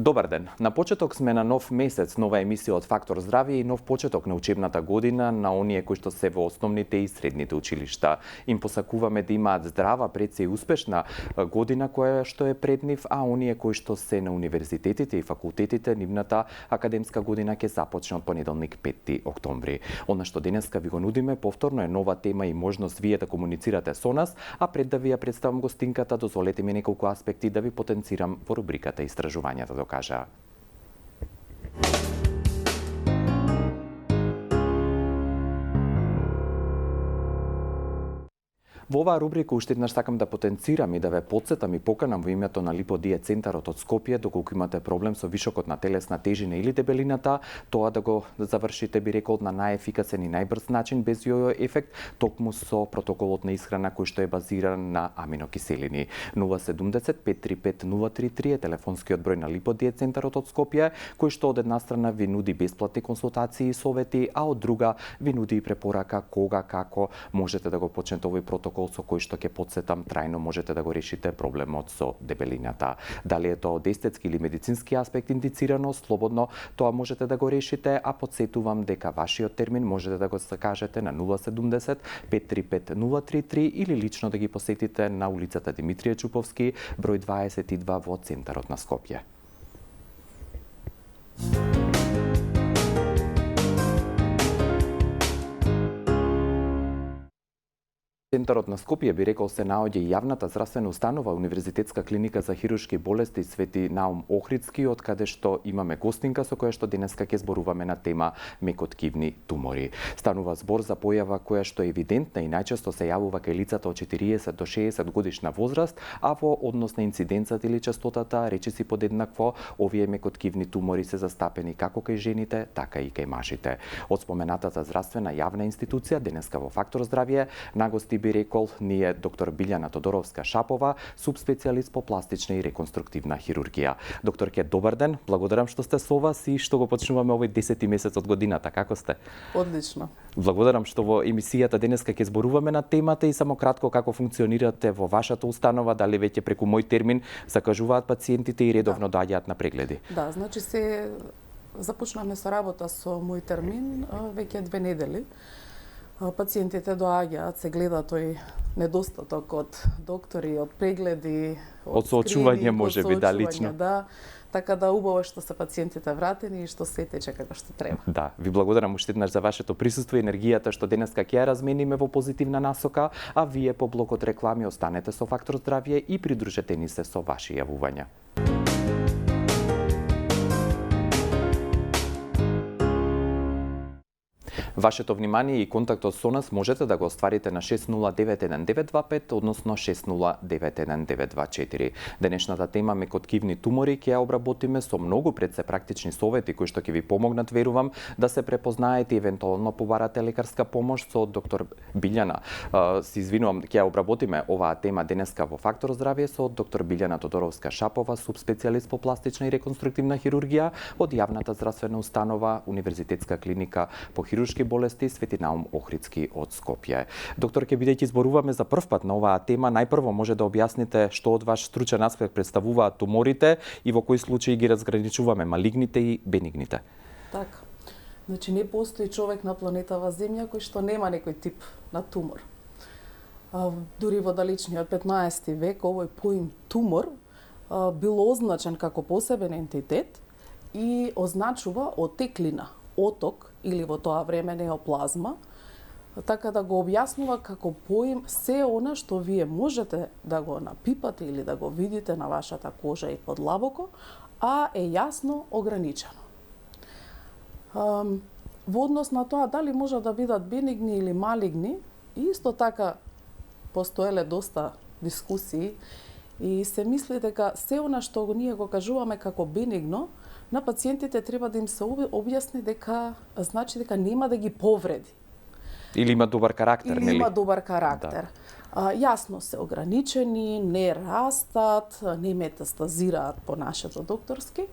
Добар ден. На почеток сме на нов месец, нова емисија од Фактор здравје и нов почеток на учебната година на оние кои што се во основните и средните училишта. Им посакуваме да имаат здрава, преце и успешна година која што е пред нив, а оние кои што се на универзитетите и факултетите, нивната академска година ќе започне од понеделник 5 октомври. Она што денеска ви го нудиме повторно е нова тема и можност вие да комуницирате со нас, а пред да ви ја представам гостинката, дозволете ми неколку аспекти да ви потенцирам во рубриката Истражувањата докажаа. Во оваа рубрика уште еднаш сакам да потенцирам и да ве потсетам и поканам во името на Липодие центарот од Скопје, доколку имате проблем со вишокот на телесна тежина или дебелината, тоа да го завршите, би рекол, на најефикасен и најбрз начин без јојо ефект, токму со протоколот на исхрана кој што е базиран на аминокиселини. 070-535-033 е телефонскиот број на Липодие центарот од Скопје, кој што од една страна ви нуди бесплатни консултации и совети, а од друга ви нуди и препорака кога, како можете да го почнете овој протокол со кој што ќе потсетам трајно можете да го решите проблемот со дебелината. Дали е тоа од естетски или медицински аспект индицирано, слободно тоа можете да го решите, а потсетувам дека вашиот термин можете да го кажете на 070-535-033 или лично да ги посетите на улицата Димитрije Чуповски, број 22 во центарот на Скопје. Центарот на Скопје, би рекол, се наоѓа и јавната здравствена установа Универзитетска клиника за хируршки болести Свети Наум Охридски, од каде што имаме гостинка со која што денеска ќе зборуваме на тема мекоткивни тумори. Станува збор за појава која што е евидентна и најчесто се јавува кај лицата од 40 до 60 годишна возраст, а во однос на инциденцата или честотата, речиси подеднакво, овие мекоткивни тумори се застапени како кај жените, така и кај мажите. Од споменатата здравствена јавна институција, денеска во Фактор здравје, нагости би рекол ни е доктор Билјана Тодоровска-Шапова, субспецијалист по пластична и реконструктивна хирургија. Докторке, добар ден, благодарам што сте со вас и што го почнуваме овој 10-ти месец од годината. Како сте? Одлично. Благодарам што во емисијата денеска ќе зборуваме на темата и само кратко како функционирате во вашата установа, дали веќе преку мој термин закажуваат пациентите и редовно доаѓаат на прегледи? Да, значи се започнаме со работа со мој термин веќе 2 недели. Пациентите доаѓаат, се гледа тој недостаток од доктори, од прегледи, од соочување може би, да, лично. Да, така да убаво што се пациентите вратени и што се тече како што треба. Да, ви благодарам уште еднаш за вашето присуство и енергијата што денеска ќе ја размениме во позитивна насока, а вие по блокот реклами останете со Фактор здравје и придружете ни се со ваши јавувања. Вашето внимание и контактот со нас можете да го остварите на 6091925, односно 6091924. Денешната тема мекоткивни тумори ќе ја обработиме со многу предсе практични совети кои што ќе ви помогнат, верувам, да се препознаете и евентуално побарате лекарска помош со доктор Билјана. Се извинувам, ќе ја обработиме оваа тема денеска во Фактор здравје со доктор Билјана Тодоровска-Шапова, субспецијалист по пластична и реконструктивна хирургија од јавната здравствена установа Универзитетска клиника по хируршки болести Свети Наум Охридски од Скопје. Доктор, ке бидејќи зборуваме за прв пат на оваа тема, најпрво може да објасните што од ваш стручен аспект представуваат туморите и во кои случаи ги разграничуваме малигните и бенигните. Така. Значи не постои човек на планетава Земја кој што нема некој тип на тумор. Дури во далечниот 15 век овој поим тумор бил означен како посебен ентитет и означува отеклина, оток или во тоа време неоплазма, така да го објаснува како поим се она што вие можете да го напипате или да го видите на вашата кожа и подлабоко, а е јасно ограничено. Во однос на тоа дали може да бидат бенигни или малигни, исто така постоеле доста дискусии и се мисли дека се она што ние го кажуваме како бенигно, на пациентите треба да им се објасни дека значи дека нема да ги повреди. Или има добар карактер, нели? Или има добар карактер. Да. Јасно се ограничени, не растат, не метастазираат по нашето докторски,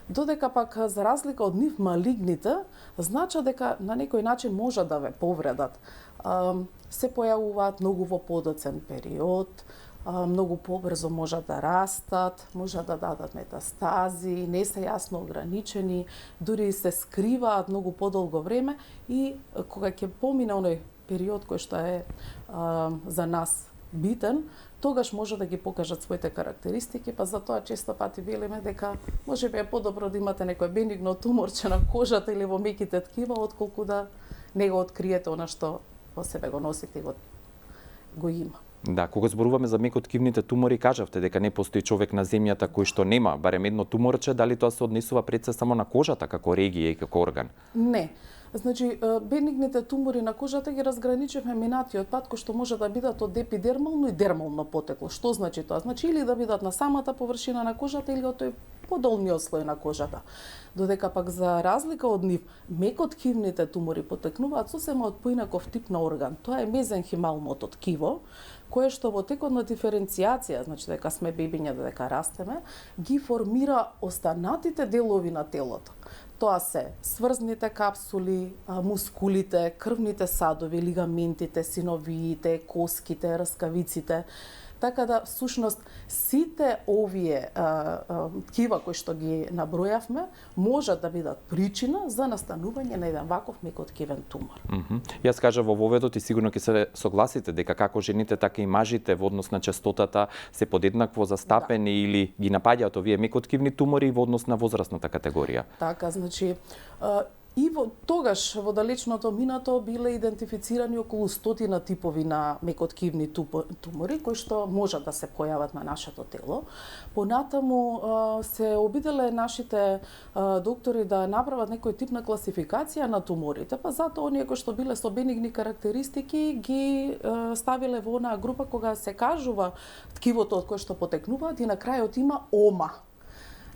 додека пак за разлика од нив малигните, значи дека на некој начин може да ве повредат. Се појавуваат многу во подоцен период, многу побрзо можат да растат, можат да дадат метастази, не се јасно ограничени, дури се скриваат многу подолго време и кога ќе помине оној период кој што е за нас битен, тогаш може да ги покажат своите карактеристики, па затоа често пати велиме дека можеби е подобро да имате некој бенигно туморче на кожата или во меките ткива, отколку да не го откриете она што во себе го носите и го има. Да, кога зборуваме за мекоткивните тумори, кажавте дека не постои човек на земјата кој што нема барем едно туморче, дали тоа се однесува пред се само на кожата како регија и како орган? Не. Значи, бенигните тумори на кожата ги разграничивме минатиот пат, кој што може да бидат од епидермално и дермално потекло. Што значи тоа? Значи, или да бидат на самата површина на кожата, или од тој подолниот слој на кожата. Додека пак за разлика од нив, мекоткивните тумори потекнуваат сосема од поинаков тип на орган. Тоа е мезенхималното ткиво, кое што во текот на диференцијација, значи дека сме бебиња, додека растеме, ги формира останатите делови на телото. Тоа се сврзните капсули, мускулите, крвните садови, лигаментите, синовиите, коските, раскавиците. Така да, всушност, сите овие ткива кои што ги набројавме, можат да бидат причина за настанување на еден ваков мекоткивен тумор. Јас кажав во воведот и сигурно ќе се согласите дека како жените, така и мажите во однос на честотата се подеднакво застапени или ги напаѓаат овие мекоткивни тумори во однос на возрастната категорија. Така, значи, и тогаш во далечното минато биле идентифицирани околу 100 типови на мекоткивни тумори кои што можат да се појават на нашето тело. Понатаму се обиделе нашите доктори да направат некој тип на класификација на туморите, па затоа оние кои што биле со бенигни карактеристики ги ставиле во онаа група кога се кажува ткивото од кое што потекнуваат и на крајот има ома.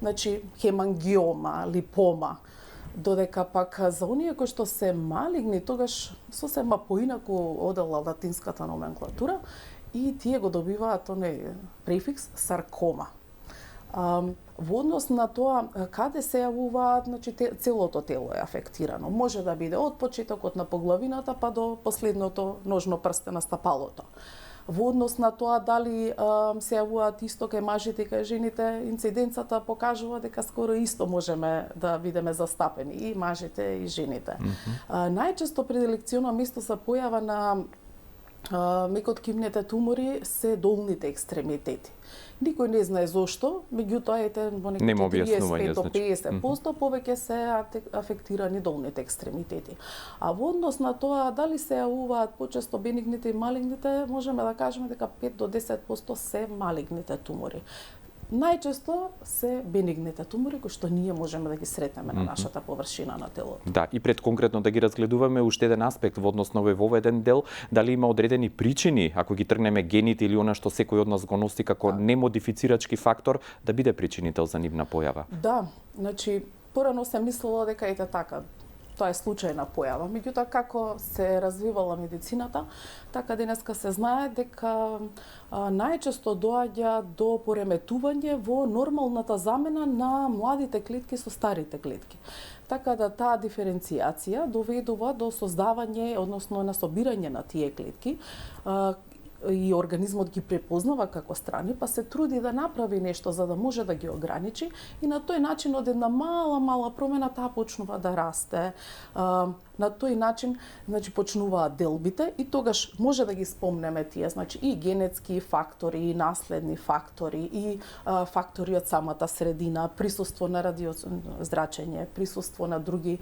Значи хемангиома, липома. Додека пак за оние кои што се малигни, тогаш сосема поинаку одела латинската номенклатура и тие го добиваат оној префикс саркома. Во однос на тоа каде се јавуваат, значи целото тело е афектирано. Може да биде од почетокот на поглавината па до последното ножно прсте на стапалото. Во однос на тоа дали се јавуваат исто кај мажите и кај жените, инциденцата покажува дека скоро исто можеме да бидеме застапени и мажите и жените. Најчесто пределекционо место за појава на мекоткивните тумори се долните екстремитети. Никој не знае зошто, меѓутоа ете во некои 35 до 50% повеќе се афектирани долните екстремитети. А во однос на тоа дали се јавуваат почесто бенигните и малигните, можеме да кажеме дека 5 до 10% се малигните тумори. Најчесто се бенигните тумори кои што ние можеме да ги сретнеме на нашата површина на телото. Да, и пред конкретно да ги разгледуваме уште еден аспект во однос на овој воведен дел, дали има одредени причини, ако ги тргнеме гените или она што секој од нас го носи како немодифицирачки фактор, да биде причинител за нивна појава? Да, значи порано се мислело дека ете така, тоа е случајна појава. Меѓутоа, како се развивала медицината, така денеска се знае дека најчесто доаѓа до пореметување во нормалната замена на младите клетки со старите клетки. Така да таа диференцијација доведува до создавање, односно на собирање на тие клетки, и организмот ги препознава како страни, па се труди да направи нешто за да може да ги ограничи и на тој начин од една мала промена таа почнува да расте. На тој начин, значи, почнуваат делбите и тогаш може да ги спомнеме тие, значи и генетски фактори, и наследни фактори, и фактори од самата средина, присуство на радиозрачење, присуство на други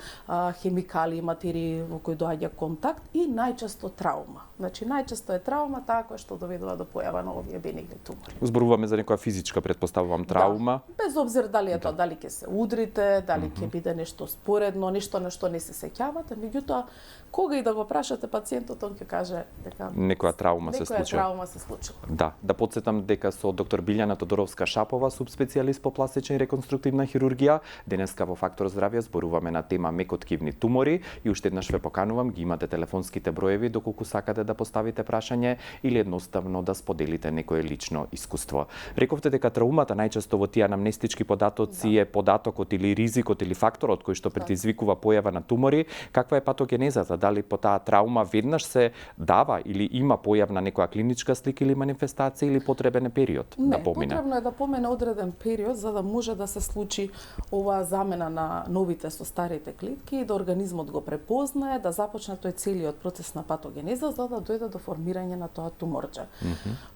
хемикали и материи во кои доаѓа контакт и најчесто травма. Значи најчесто е травма таа која што доведува до појава на овие бенигни тумори. Зборуваме за некоја физичка, претпоставувам, травма. Да, без обзир дали е тоа, дали ќе се удрите, дали ќе биде нешто споредно, нешто на што не се сеќавате, меѓутоа кога и да го прашате пациентот, он ќе каже дека некоја травма се случила. Некоја травма се случила. Да подсетам дека со доктор Билјана Тодоровска-Шапова, субспецијалист по пластична и реконструктивна хирургија, денеска во Фактор здравје зборуваме на тема мекоткивни тумори и уште еднаш ве поканувам, ги имате телефонските броеви доколку сакате да поставите прашање или едноставно да споделите некое лично искуство. Рековте дека траумата најчесто во тие анамнестички податоци е податокот или ризикот или факторот кој што предизвикува појава на тумори. Каква каква е патогенезата? Дали по таа траума веднаш се дава или има појавна некоја клиничка слика или манифестација или потребен е период да помине? Потребно е да помине одреден период за да може да се случи оваа замена на новите со старите клетки и да организмот го препознае, да започне тој целиот процес на патогенеза за да дојде до формирање на тоа туморче.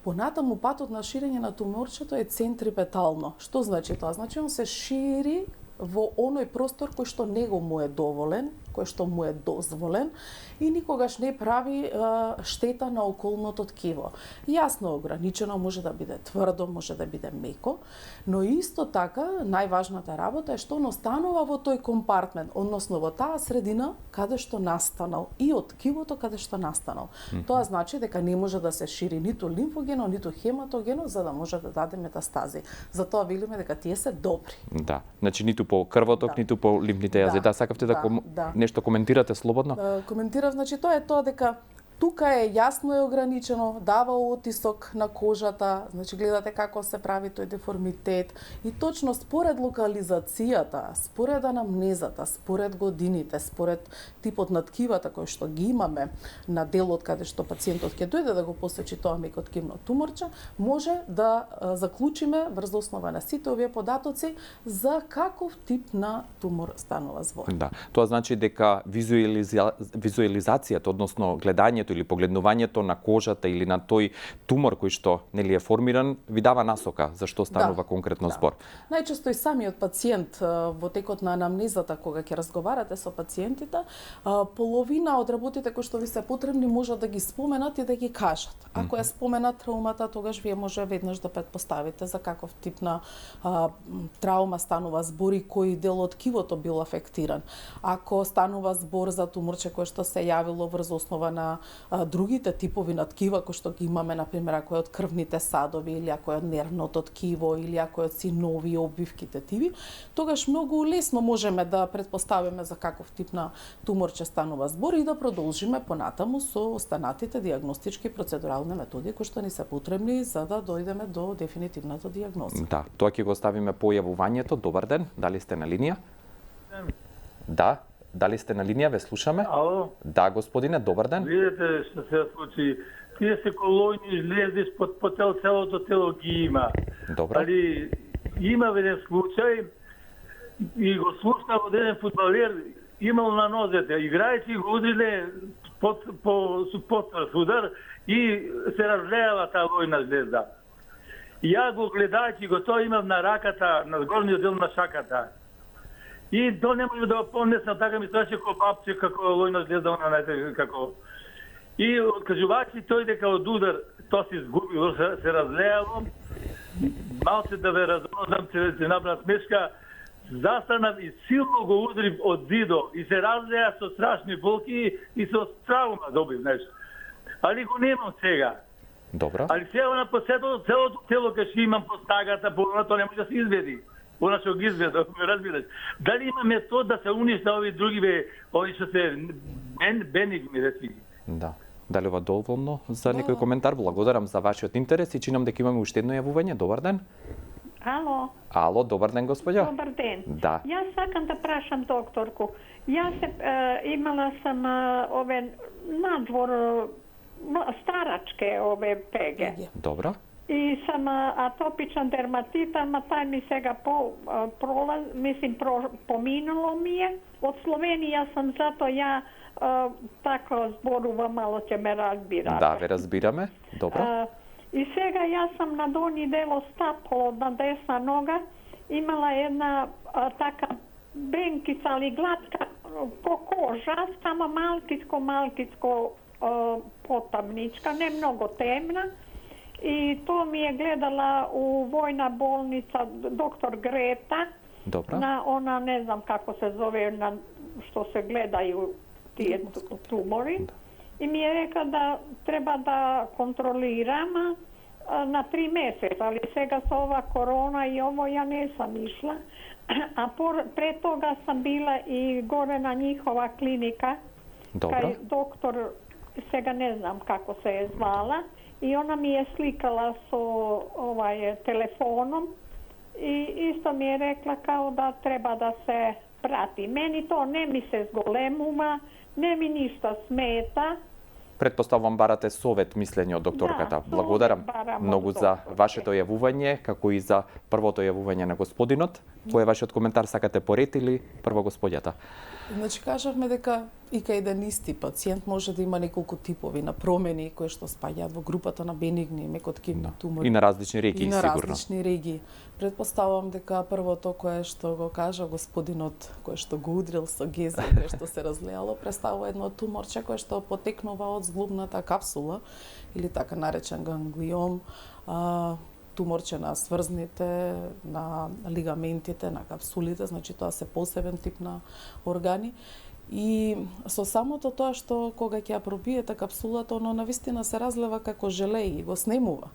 Понатаму патот на ширење на туморчето е центрипетално. Што значи тоа? Значи он се шири во оној простор кој што него му е доволен, кој што му е дозволен и никогаш не прави штета на околното ткиво. Јасно ограничено, може да биде тврдо, може да биде меко, но исто така најважната работа е што оно станува во тој компартмент, односно во таа средина каде што настанал и од ткивото каде што настанал. Тоа значи дека не може да се шири ниту лимфогено, ниту хематогено за да може да даде метастази. Затоа велиме дека тие се добри. Да, значи ниту по крвоток, ниту по лимфните јази. Да, сакавте да нешто коментирате слободно? Коментирав, значи тоа е тоа дека тука е јасно и ограничено, дава отисок на кожата, значи гледате како се прави тој деформитет и точно според локализацијата, според анамнезата, според годините, според типот на ткивата кои што ги имаме на делот каде што пациентот ќе дојде да го посечи тоа мекоткивно туморче, може да заклучиме врз основа на сите овие податоци за каков тип на тумор станува збор. Да, тоа значи дека визуализацијата, односно гледањето или погледнувањето на кожата или на тој тумор кој што нели е формиран ви дава насока за што станува конкретно збор. Најчесто и самиот пациент во текот на анамнезата кога ќе разговарате со пациентите, половина од работите кои што ви се потребни може да ги споменат и да ги кажат. Ако ја споменат траумата, тогаш вие може веднаш да претпоставите за каков тип на траума станува збор и кој дел од ткивото бил афектиран. Ако станува збор за туморче кое што се јавило врз основа на другите типови на ткива кои што ги имаме, например, ако е од крвните садови или ако е од нервното ткиво или ако е од синови обвивки тетиви, тогаш многу лесно можеме да претпоставиме за каков тип на туморче станува збор и да продолжиме понатаму со останатите дијагностички процедурални методи кои што ни се потребни за да дојдеме до дефинитивната дијагноза. Да, тоа ќе го оставиме по јавувањето. Добар ден, дали сте на линија? Да. Дали сте на линија, ве слушаме? Ало? Да, господине, добар ден. Видите што се случи. Тие се колојни жлези по целото тело ги има. Добро. Али има еден случај и го слушнав од еден фудбалер имал на нозете, играјќи го удриле под удар и се разлејава таа лојна жлеза. Ја го гледајќи го тоа имав на раката, на горниот дел на шаката. И то не може да го понесам, така ми страше како бабче, како лојна жлеза, она знаете како. И откажувајќи тој дека од удар тоа се изгубило, се разлејало, малце да ве разонам, се набра смешка, застанав и силно го удрив од зидо и се разлеја со страшни болки и со травма добив нешто. Али го немам сега. Добро. Али сега на целото тело кај што имам по стагата, по тоа не може да се изведи. Она што ги изведов, ме разбираш. Дали има метод да се уништа ови други ови што се бенигни речи? Да. Дали ова доволно за некој коментар? Благодарам за вашиот интерес и чинам дека имаме уште едно јавување. Добар ден. Ало. Ало, добар ден, господја. Добар ден. Да. Јас сакам да прашам докторку. Јас имала сам ове надвор старачке ове пеге. Добро. И сам атопичен дерматит, ама тај ми сега поминуло ми е. Од Словенија сам, зато ја така зборувам, мало ќе ме разбирате. Да, ве разбираме. Добро. И сега јас сам на долни дело стапало на десна нога, имала една така бенкица, али гладка по кожа, само малкичко потамничка, не многу темна. И тоа ми е гледала у војна болница доктор Грета. Добро. На она, не знам како се зове, на што се гледају тие тумори. И ми е река да треба да контролирам на 3 месеца, али сега со ова корона и ово ја не сам ишла. А пред тога сам била и горе на njihova клиника. Добро. Кај доктор, сега не знам како се е звала, и она ми е сликала со телефоном и исто ми е рекла као да треба да се прати. Мени то не ми се зголемува, не ми ништа смета. Предпоставувам барате совет мислење од докторката. Да, Благодарам совет барам од многу за докторката. вашето јавување, како и за првото јавување на господинот. Кој е вашиот коментар, сакате поред или прво господјата? Значи, кажавме дека и кај еден исти пациент може да има неколку типови на промени кои што спаѓаат во групата на бенигни мекоткивни тумори. И на различни регии, И на сигурно. различни регии. Предпоставувам дека првото кое што го кажа господинот, кој што го удрил со гези, кое што се разлеало, представува едно туморче кое што потекнува од зглобната капсула или така наречен ганглиом, туморче на сврзните, на лигаментите, на капсулите, значи тоа се посебен тип на органи. И со самото тоа што кога ќе ја пробиете капсулата, оно навистина се разлева како желе и го снемува.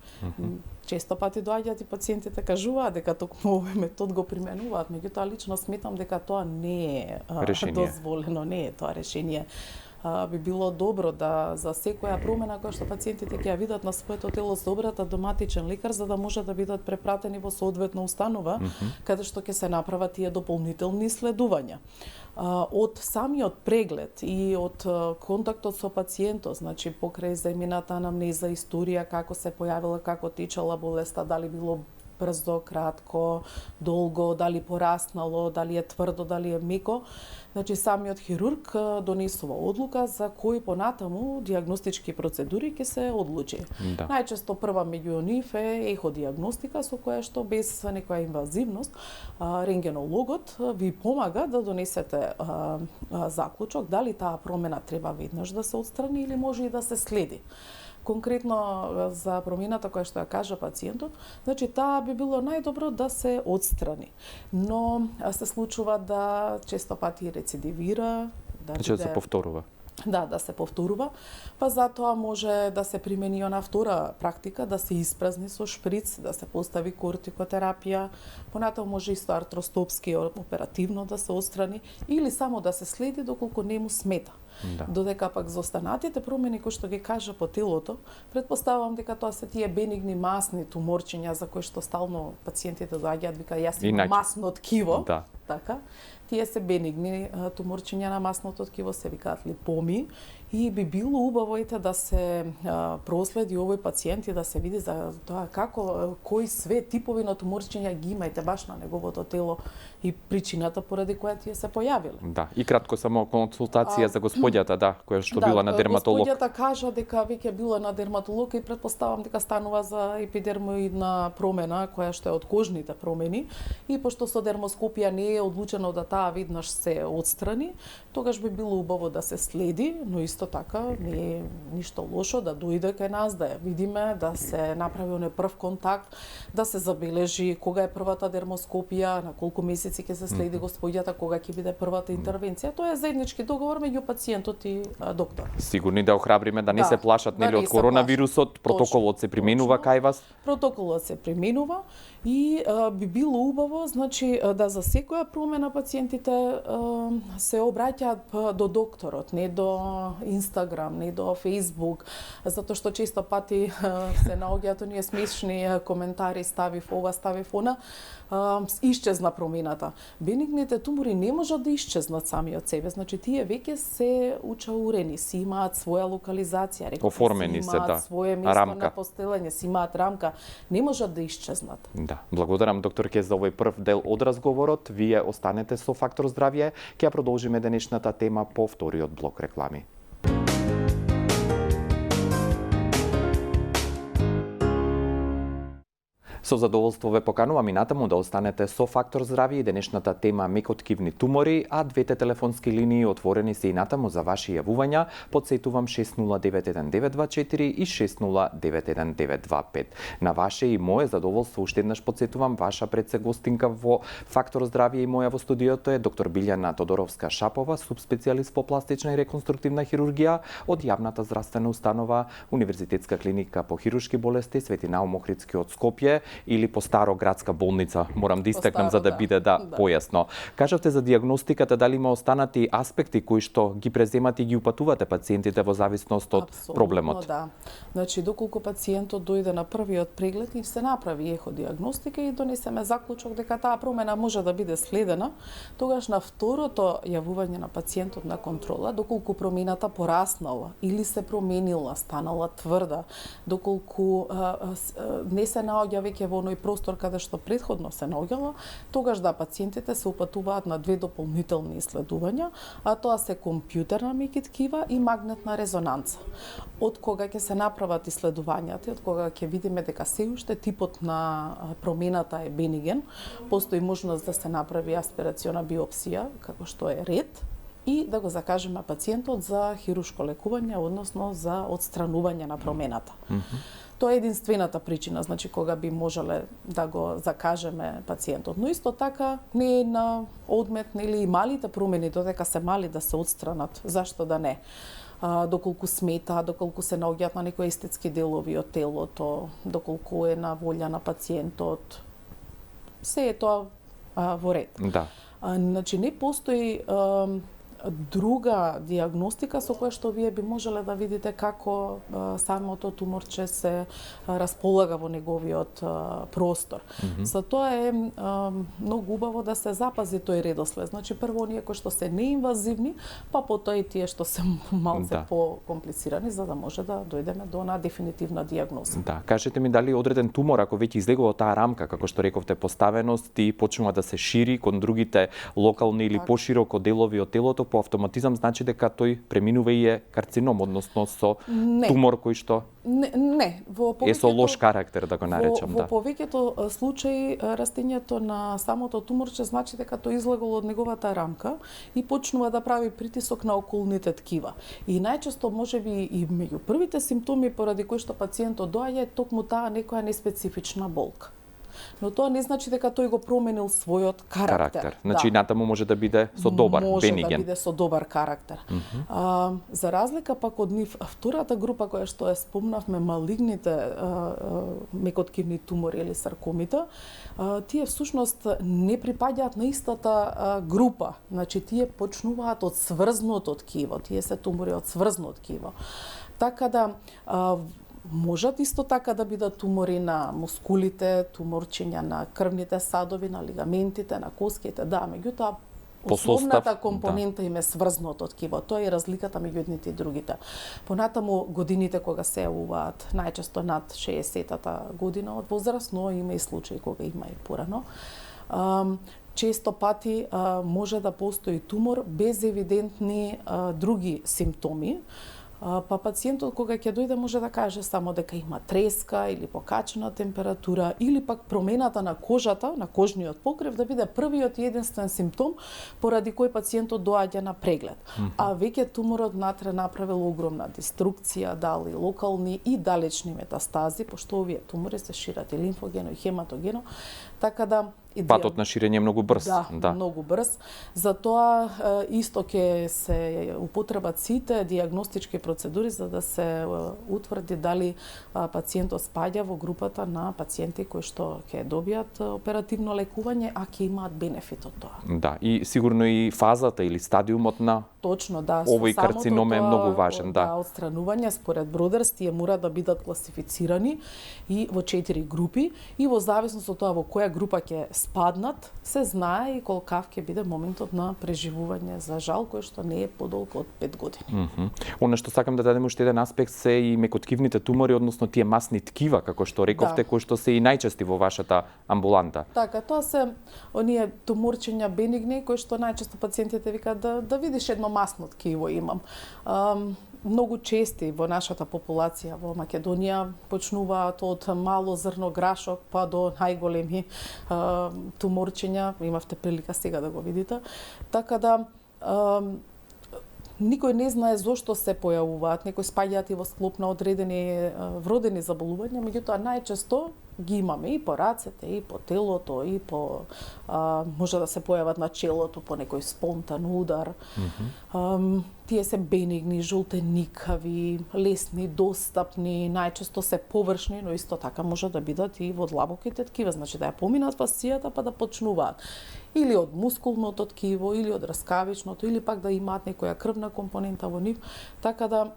Често пати доаѓаат и пациентите кажуваат дека токму овој метод го применуваат, меѓутоа лично сметам дека тоа не е Решение. дозволено, не е тоа решение. Би било добро да за секоја промена која што пациентите ќе ја видат на своето тело се обратат до матичен лекар за да може да бидат препратени во соодветна установа каде што ќе се направат тие дополнителни исследувања. Од самиот преглед и од контактот со пациентот, значи покрај земјината анамнеза, историја, како се појавила, како течела болеста, дали било брзо, кратко, долго, дали пораснало, дали е тврдо, дали е меко. Значи самиот хирург донесува одлука за кои понатаму диагностички процедури ќе се одлучи. Да. Најчесто прва меѓу нив е еходиагностика со која што без некоја инвазивност рентгенологот ви помага да донесете заклучок дали таа промена треба веднаш да се отстрани или може и да се следи. Конкретно за промената која што ја кажа пациентот, значи таа би било најдобро да се отстрани. Но се случува да често пати рецидивира, Значи да се повторува. Да се повторува, па затоа може да се примени она втора практика, да се испразни со шприц, да се постави кортикотерапија, понатаму може исто артростопски оперативно да се отстрани или само да се следи доколку не му смета. Да. Додека пак за останатите промени кои што ги кажа по телото, предпоставувам дека тоа се тие бенигни масни туморчиња за кои што стално пациентите доаѓаат вика јас имам масно ткиво. Да. Така. Тие се бенигни туморчиња на масното ткиво, се викаат липоми и би било убаво да се проследи овој пациент и да се види за тоа како кои све типови на туморчиња ги имајте баш на неговото тело и причината поради која тие се појавиле. Да, и кратко само консултација за господјата, да, која што била на дерматолог. Господјата кажа дека веќе била на дерматолог и предпоставам дека станува за епидермоидна промена која што е од кожните промени и пошто со дермоскопија не е одлучено да таа веднаш се отстрани, тогаш би било убаво да се следи, но исто така не е ништо лошо да дојде кај нас, да ја видиме, да се направи оној прв контакт, да се забележи кога е првата дермоскопија, на колку месеци ќе се следи господјата, кога ќе биде првата интервенција. Тоа е заеднички договор меѓу пациентот и доктор. Сигурни да охрабриме да не се плашат нели од коронавирусот, протоколот се применува кај вас? Протоколот се применува и би било убаво, значи да за секоја промена пациентите се обраќаат до докторот, не до Инстаграм, не до Фејсбук, затоа што често пати се наоѓаат оние смешни коментари, ставив ова, ставив она, исчезна промената. Бенигните тумори не можат да исчезнат сами од себе, значи тие веќе се учаурени, си имаат своја локализација, оформени се, да, свое место рамка на постелење, си имаат рамка, не можат да исчезнат. Да, благодарам докторке за овој прв дел од разговорот. Вие останете со Фактор здравје, ќе ја продолжиме денешната тема по вториот блок реклами. Со задоволство ве поканувам и натаму да останете со Фактор здравје и денешната тема мекоткивни тумори, а двете телефонски линии отворени се и натаму за ваши јавувања. Подсетувам 6091-924 и 6091-925. На ваше и мое задоволство уште еднаш подсетувам ваша предсегостинка во Фактор здравје и моја во студиото е доктор Билјана Тодоровска-Шапова, субспецијалист по пластична и реконструктивна хирургија од јавната здравствена установа Универзитетска клиника по хируршки болести Свети Наум Охридски од Скопје. или по Староградска болница? Морам да истакнам за да Старо, биде појасно. Кажавте за дијагностиката, дали има останати аспекти кои што ги преземате и ги упатувате пациентите во зависност од проблемот? Да. Значи, доколку пациентот дојде на првиот преглед и се направи еходиагностика и донесеме заклучок дека таа промена може да биде следена, тогаш на второто јавување на пациентот на контрола, доколку промената пораснала или се променила, станала тврда, доколку не се наоѓа веќе во оној простор каде што претходно се наоѓала, тогаш пациентите се упатуваат на две дополнителни исследувања, а тоа се компјутерна меки ткива и магнетна резонанца. Од кога ќе се направат исследувањата, од кога ќе видиме дека се уште типот на промената е бениген, постои можност да се направи аспирациона биопсија, како што е ред, и да го закажеме пациентот за хирушко лекување, односно за отстранување на промената. Тоа е единствената причина, значи кога би можеле да го закажеме пациентот. Но исто така не е на одмет, нели, и малите промени, додека се мали, да се отстранат. Зашто да не? Доколку смета, доколку се наоѓаат на некои естетски делови од телото, доколку е на волја на пациентот, се е тоа во ред. Да. Значи не постои друга дијагностика со која што вие би можеле да видите како самото туморче се располага во неговиот простор. За тоа е многу убаво да се запази тој редослед. Значи прво оние кои што се неинвазивни, па потоа и тие што се малце покомплицирани, за да може да дојдеме до на дефинитивна дијагноза. Да, кажете ми дали одреден тумор, ако веќе излегува таа рамка, како што рековте, поставеност и почнува да се шири кон другите локални или пошироко делови од телото, по автоматизам значи дека тој преминува и е карцином, односно со тумор кој што во е со лош карактер, да го наречам. Во повеќето случаи растењето на самото туморче значи дека тој излегол од неговата рамка и почнува да прави притисок на околните ткива. И најчесто можеби и меѓу првите симптоми поради кои што пациентот доаѓа е токму таа некоја неспецифична болка. Но тоа не значи дека тој го променил својот карактер. Значи натаму може да биде со добар, бениген. Може да биде со добар карактер. За разлика пак од нив, втората група која што ја спомнавме, малигните мекоткивни тумори или саркомите, тие всушност не припаѓаат на истата група. Значи тие почнуваат од сврзното ткиво, тие се тумори од сврзно ткиво. Така да можат исто така да бидат тумори на мускулите, туморчиња на крвните садови, на лигаментите, на коските, да, меѓутоа основната компонента им е сврзното ткиво. Тоа е разликата меѓу едните и другите. Понатаму годините кога се јавуваат најчесто над 60-та година од возраст, но има и случаи кога има и порано. Често пати може да постои тумор без евидентни други симптоми. Па пациентот кога ќе дојде може да каже само дека има треска или покачена температура или пак промената на кожата, на кожниот покрив да биде првиот и единствен симптом поради кој пациентот доаѓа на преглед. А веќе туморот внатре направил огромна деструкција, дали локални и далечни метастази, пошто овие тумори се шират и лимфогено и хематогено, така да патот на ширење е многу брз. Да, многу брз. Затоа исто ќе се употребат сите дијагностички процедури за да се утврди дали пациентот спаѓа во групата на пациенти кои што ќе добијат оперативно лекување, а ќе имаат бенефит од тоа. Да, и сигурно и фазата или стадиумот на точно, да, овој карцином е многу важен, да. Отстранување според Бродерс тие мора да бидат класифицирани и во 4 групи и во зависност од тоа во која група ќе спаднат, се знае и колкав ќе биде моментот на преживување за жал, кој што не е подолго од 5 години. Она што сакам да дадем уште еден аспект се и мекоткивните тумори, односно тие масни ткива, како што рековте, кои што се и најчести во вашата амбуланта. Така, тоа се оние туморчиња бенигни кои што најчесто пациентите викаат да видиш едно масно ткиво имам. Многу чести во нашата популација во Македонија почнуваат од мало зрно грашок па до најголеми туморчиња, имавте прилика сега да го видите. Така да никој не знае зошто се појавуваат, некои спаѓаат и во склоп на одредени вродени заболувања, меѓутоа најчесто ги имаме и по рацете, и по телото, и по може да се појават на челото по некој спонтан удар. Тие се бенигни, жолтеникави, лесни, достапни, најчесто се површни, но исто така може да бидат и во длабоките ткива, значи да ја поминат фасцијата па да почнуваат или од мускулното ткиво, или од раскавичното, или пак да имаат некоја крвна компонента во нив, така да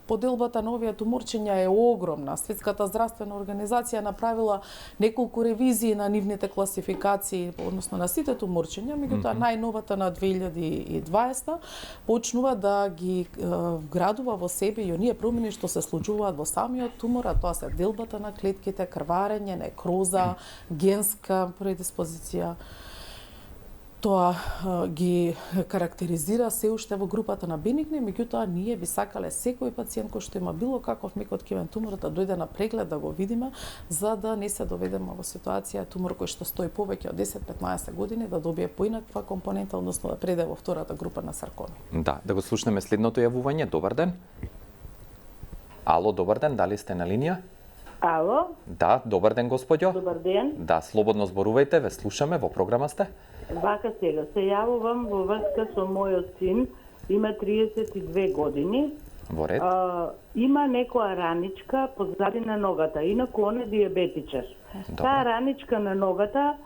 поделбата на овие туморчиња е огромна. Светската здравствена организација направила неколку ревизии на нивните класификации, односно на сите туморчиња, меѓутоа најновата на 2020 почнува да ги вградува во себе и оние промени што се случуваат во самиот тумор, а тоа се делбата на клетките, крварење, некроза, генска предиспозиција. Тоа ги карактеризира се уште во групата на бенигни, меѓутоа ние би сакале секој пациент кој што има било каков мекоткивен тумор да дојде на преглед да го видиме, за да не се доведеме во ситуација тумор кој што стои повеќе од 10-15 години да добие поинаква компонента, односно да преде во втората група на саркоми. Да го слушнеме следното јавување. Добар ден. Ало, добар ден, дали сте на линија? Ало? Да, добар ден, господјо. Добар ден. Да, слободно зборувајте, ве слушаме, во програма сте. Вака сега, се јавувам во врска со мојот син, има 32 години. Во ред. Има некоја раничка позади на ногата, инаку он е диабетичар. Таа раничка на ногата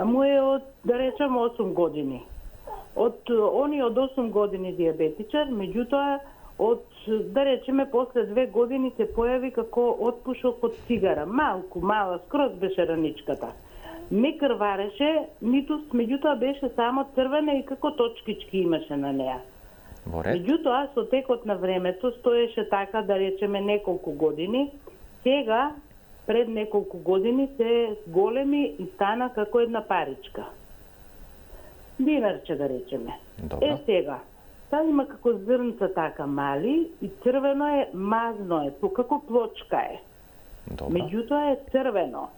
му е од, да речем, 8 години. Он е од 8 години диабетичар, меѓутоа да речеме, после 2 години се појави како отпушок од цигара. Мала, скроз беше раничката. Не крвареше, ниту, меѓутоа беше само црвена и како точкички имаше на неа. Во ред. Меѓутоа, со текот на времето, стоеше така, да речеме, неколку години. Сега, пред неколку години, се големи и стана како една паричка. Динарче, да речеме. Добро. Сега, таа има како зрнца така мали и црвено е, мазно е, како плочка е. Добро. Меѓутоа е црвено.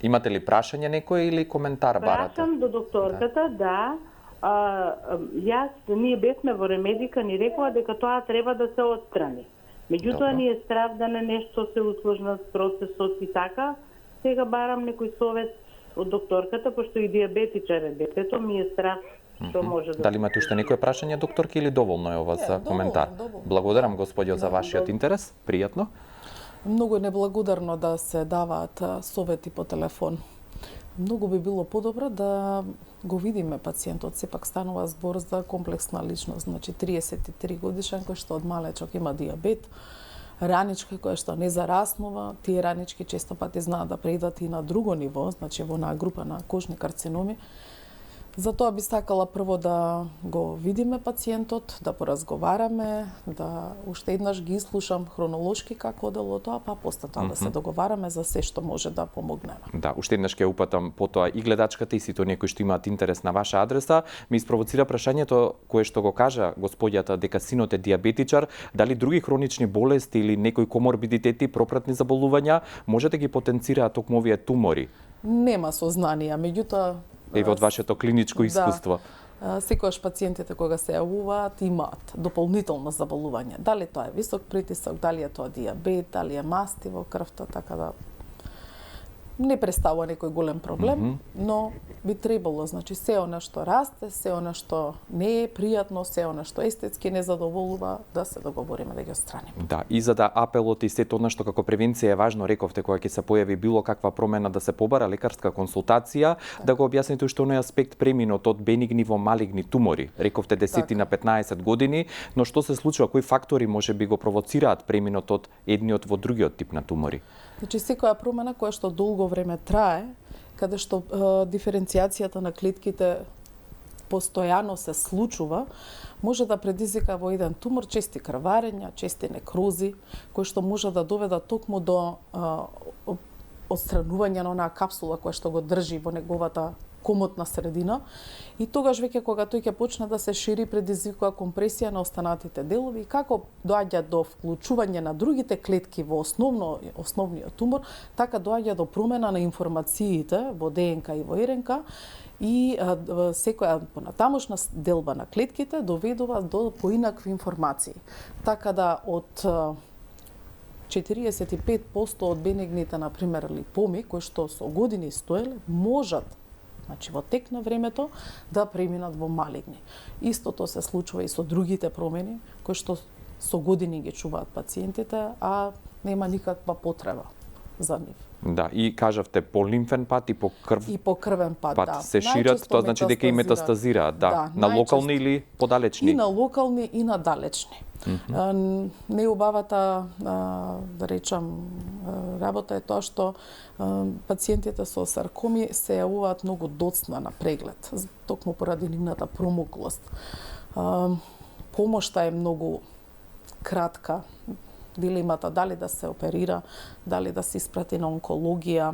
Имате ли прашање некој или коментар барате? Прашам до докторката, да. Ние бевме во ремедика, ни рекоа дека тоа треба да се отстрани. Меѓутоа ни е страв да нешто се усложнат процесот и така. Сега барам некој совет од докторката, пошто и диабетичар е детето, ми е страв што може да... Дали имате уште некој прашање, докторки, или доволно е ова за коментар? Доволно. Благодарам, господјо, за вашиот интерес. Пријатно. Многу е неблагодарно да се даваат совети по телефон. Многу би било подобро да го видиме пациентот, сепак станува збор за комплексна личност, значи 33 годишен кој што од малечок има диабет, раничка која што не зараснува, тие ранички често пати знаат да преидат и на друго ниво, значи во на група на кожни карциноми. Затоа би сакала прво да го видиме пациентот, да поразговараме, да уште еднаш ги слушам хронолошки како одело тоа, па после тоа да се договараме за се што може да помогнеме. Да, уште еднаш ќе упатам потоа и гледачката и сите оние кои што имаат интерес на ваша адреса. Ми испровоцира прашањето кое што го кажа господјата дека синот е диабетичар, дали други хронични болести или некои коморбидитети, пропратни заболувања можете ги потенцираат токму овие тумори? Нема сознанија, меѓутоа Еве од вашето клиничко искуство. Да. Секогаш пациентите кога се јавуваат имаат дополнително заболување. Дали тоа е висок притисок, дали е тоа диабет, дали е масти во крвта, така да не представува некој голем проблем, но би требало, значи, се она што расте, се она што не е пријатно, се она што естетски не задоволува, да се договориме да ги отстраниме. Да, и за да апелот и сето она што како превенција е важно, рековте, кога ќе се појави било каква промена да се побара лекарска консултација, да го објасните уште оној аспект преминот од бенигни во малигни тумори. Рековте 10 на 15 години, но што се случува, кои фактори може би го провоцираат преминот од едниот во другиот тип на тумори? Значи, секоја промена која што долго време трае, каде што диференцијацијата на клетките постојано се случува, може да предизвика во еден тумор чести крварења, чести некрози, кои што може да доведат токму до отстранување на онаа капсула која што го држи во неговата комотна средина и тогаш веќе кога тој ќе почне да се шири, предизвикува компресија на останатите делови и како доаѓа до вклучување на другите клетки во основниот тумор, така доаѓа до промена на информациите во ДНК и во РНК и секоја понатамошна делба на клетките доведува до поинакви информации. Така да од 45% од бенигните, например, липоми, кои што со години стоеле, можат, значи во тек на времето, да преминат во малигни. Истото се случува и со другите промени, кои што со години ги чуваат пациентите, а нема никаква потреба за нив. Да, и кажавте по лимфен пат и по крв. И по крвен пат, да. Се шират, тоа значи дека и метастазираат, да. На локални или подалечни? И на локални и на далечни. Неубавата, да речам, работа е тоа што пациентите со саркоми се јавуваат многу доцна на преглед, токму поради нивната промуклост. Помошта е многу кратка. Дилемата дали да се оперира, дали да се испрати на онкологија,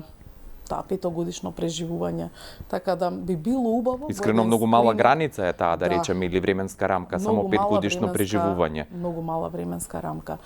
таа 5-годишно преживување, така да би било убаво. Искрено многу мала граница е таа, да речеме, или временска рамка, само 5-годишно преживување. Многу мала временска рамка.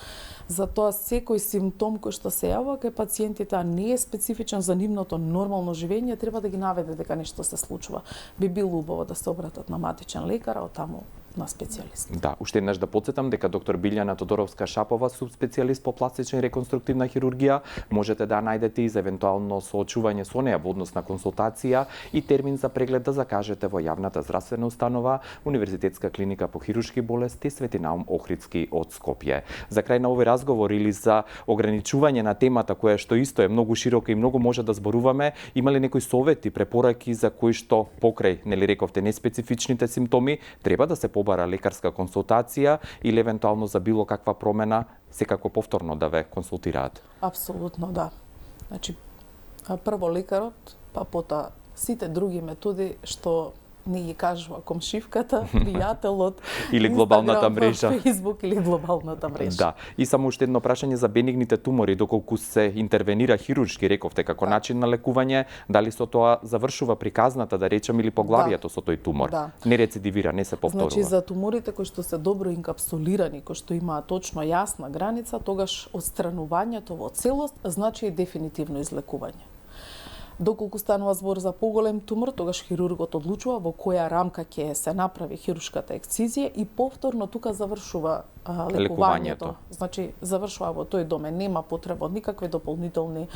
Затоа секој симптом кој што се јавува кај пациентите, а не е специфичен за нивното нормално живење, треба да ги наведе дека нешто се случува. Би било убаво да се обратат на матичен лекар, а таму на специјалист. Да, уште еднаш да подсетам дека доктор Билјана Тодоровска-Шапова, субспецијалист по пластична и реконструктивна хирургија, можете да најдете и за евентуално соочување со неа во однос на консултација и термин за преглед да закажете во јавната здравствена установа Универзитетска клиника по хируршки болести Свети Наум Охридски од Скопје. За крај на овој разговор или за ограничување на темата која што исто е многу широка и многу може да зборуваме, има ли некои совети, препораки за кои што покрај, нели рековте, неспецифичните симптоми, треба да се побара лекарска консултација или евентуално за било каква промена, секако повторно да ве консултираат? Апсолутно да. Значи, прво лекарот, па потоа сите други методи што не ги кажува комшивката, пријателот, или глобалната мрежа, Facebook или глобалната мрежа. Да, и само уште едно прашање за бенигните тумори, доколку се интервенира хируршки, рековте, како начин на лекување, дали со тоа завршува приказната, да речем, или поглавието со тој тумор? Да. Не рецидивира, не се повторува. Значи, за туморите кои што се добро инкапсулирани, кои што имаат точно јасна граница, тогаш отстранувањето во целост значи и дефинитивно излекување. Доколку станува збор за поголем тумор, тогаш хирургот одлучува во која рамка ќе се направи хируршката ексцизија и повторно тука завршува лекувањето. Значи, завршува во тој домен, нема потреба од никакви дополнителни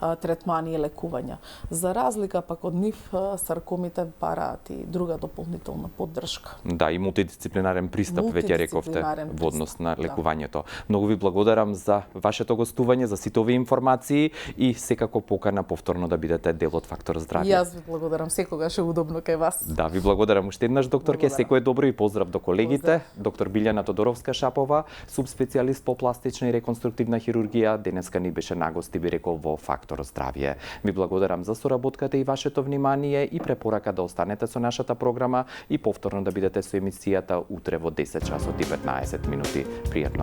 третмани и лекувања. За разлика пак од нив, саркомите бараат и друга дополнителна поддршка. Да, и мултидисциплинарен пристап, веќе рековте, во однос на лекувањето. Многу ви благодарам за вашето гостување, за сите овие информации и секако покана повторно да бидете дел од Фактор здравје. Јас ви благодарам, секогаш е удобно кај вас. Да, ви благодарам уште еднаш, докторке, секое добро и поздрав до колегите. Доктор Билјана Тодоровска-Шапова, субспецијалист по пластична и реконструктивна хирургија, денеска ни беше нагости, би рекол, во Фактор здравје. Ви благодарам за соработката и вашето внимание и препорака да останете со нашата програма и повторно да бидете со емисијата утре во 10 часот и 15 минути. Пријатно.